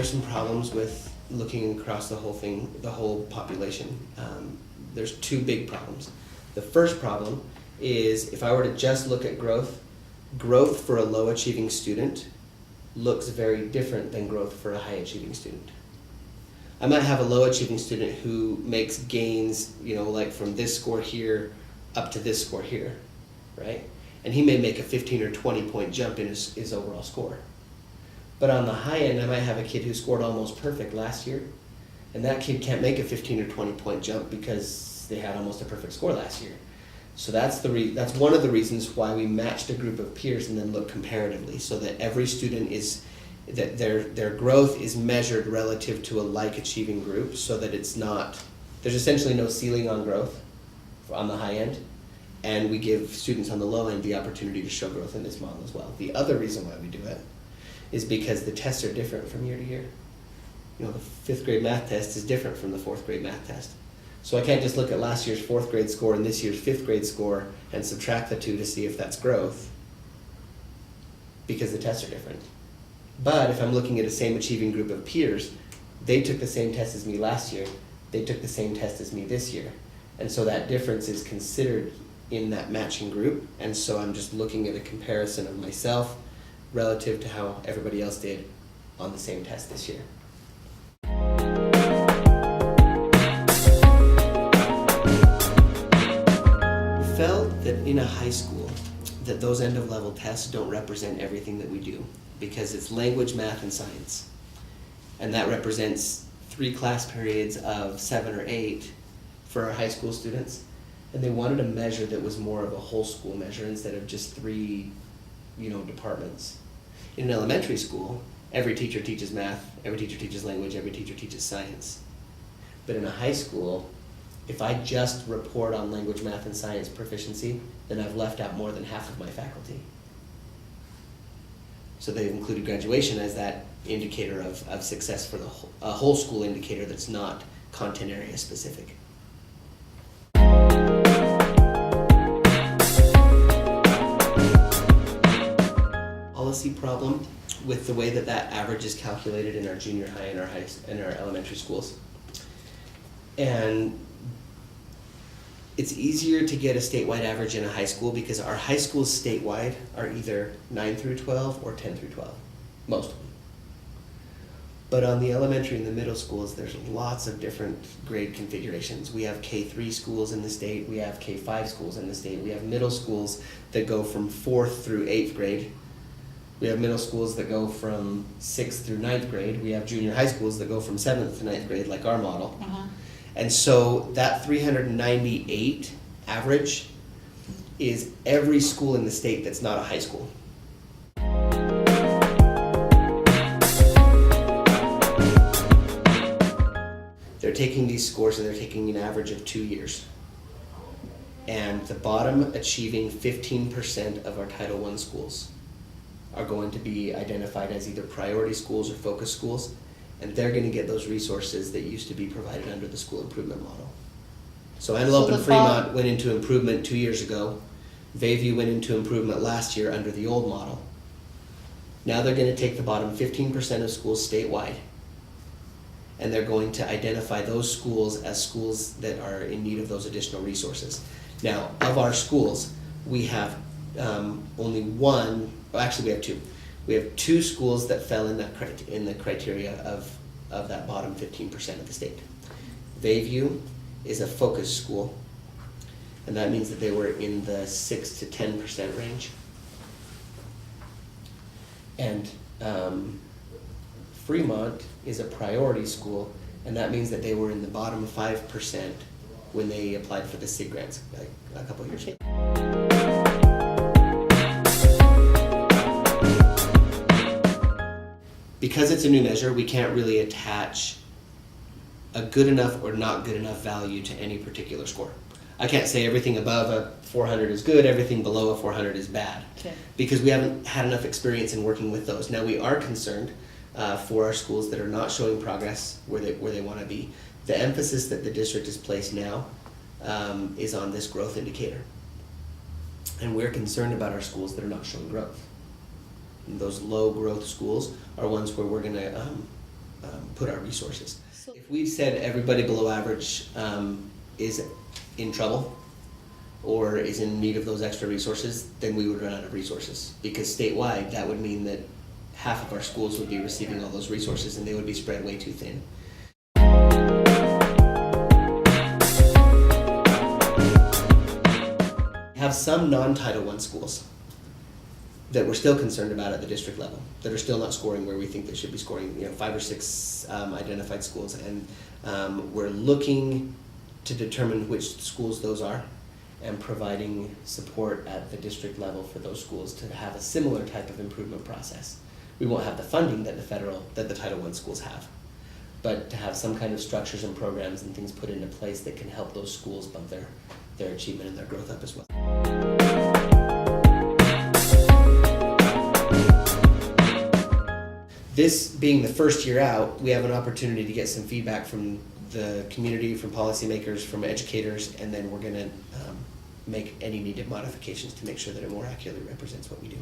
there's some problems with looking across the whole thing, the whole population. There's two big problems. The first problem is if I were to just look at growth for a low achieving student looks very different than growth for a high achieving student. I might have a low achieving student who makes gains, like from this score here up to this score here, right? And he may make a 15 or 20 point jump in his overall score. But on the high end, I might have a kid who scored almost perfect last year, and that kid can't make a 15 or 20 point jump because they had almost a perfect score last year. So that's one of the reasons why we matched a group of peers and then look comparatively, so that every student that their growth is measured relative to a like achieving group, so that there's essentially no ceiling on growth on the high end, and we give students on the low end the opportunity to show growth in this model as well. The other reason why we do it is because the tests are different from year to year. The 5th grade math test is different from the 4th grade math test. So I can't just look at last year's 4th grade score and this year's 5th grade score and subtract the two to see if that's growth, because the tests are different. But if I'm looking at a same achieving group of peers, they took the same test as me last year, they took the same test as me this year. And so that difference is considered in that matching group, and so I'm just looking at a comparison of myself relative to how everybody else did on the same test this year. We felt that in a high school that those end of level tests don't represent everything that we do, because it's language, math, and science. And that represents 3 class periods of 7 or 8 for our high school students. And they wanted a measure that was more of a whole school measure instead of just 3, departments. In an elementary school, every teacher teaches math, every teacher teaches language, every teacher teaches science. But in a high school, if I just report on language, math, and science proficiency, then I've left out more than half of my faculty. So they've included graduation as that indicator of success for a whole school indicator that's not content area specific. Policy problem with the way that average is calculated in our junior high and our elementary schools. And it's easier to get a statewide average in a high school because our high schools statewide are either 9 through 12 or 10 through 12, most of them. But on the elementary and the middle schools, there's lots of different grade configurations. We have K3 schools in the state, we have K5 schools in the state, we have middle schools that go from 4th through 8th grade. We have middle schools that go from 6th through 9th grade. We have junior high schools that go from 7th to 9th grade, like our model. Uh-huh. And so that 398 average is every school in the state that's not a high school. They're taking these scores and they're taking an average of 2 years. And the bottom achieving 15% of our Title I schools are going to be identified as either priority schools or focus schools, and they're going to get those resources that used to be provided under the school improvement model. So Antelope and Fremont went into improvement 2 years ago. Bayview went into improvement last year under the old model. Now they're going to take the bottom 15% of schools statewide, and they're going to identify those schools as schools that are in need of those additional resources. Now, of our schools, we have only one. Well, actually, we have 2. We have 2 schools that fell in the criteria of that bottom 15% of the state. Bayview is a focus school, and that means that they were in the 6 to 10% range. And Fremont is a priority school, and that means that they were in the bottom 5% when they applied for the SIG grants a couple of years ago. Because it's a new measure, we can't really attach a good enough or not good enough value to any particular score. I can't say everything above a 400 is good, everything below a 400 is bad, okay, because we haven't had enough experience in working with those. Now we are concerned for our schools that are not showing progress where they want to be. The emphasis that the district has placed now is on this growth indicator. And we're concerned about our schools that are not showing growth. And those low growth schools are ones where we're going to put our resources. If we said everybody below average is in trouble or is in need of those extra resources, then we would run out of resources. Because statewide, that would mean that half of our schools would be receiving all those resources and they would be spread way too thin. We have some non-Title I schools that we're still concerned about at the district level, that are still not scoring where we think they should be scoring, 5 or 6 identified schools, and we're looking to determine which schools those are and providing support at the district level for those schools to have a similar type of improvement process. We won't have the funding that the Title I schools have, but to have some kind of structures and programs and things put into place that can help those schools bump their achievement and their growth up as well. This being the first year out, we have an opportunity to get some feedback from the community, from policymakers, from educators, and then we're going to make any needed modifications to make sure that it more accurately represents what we do.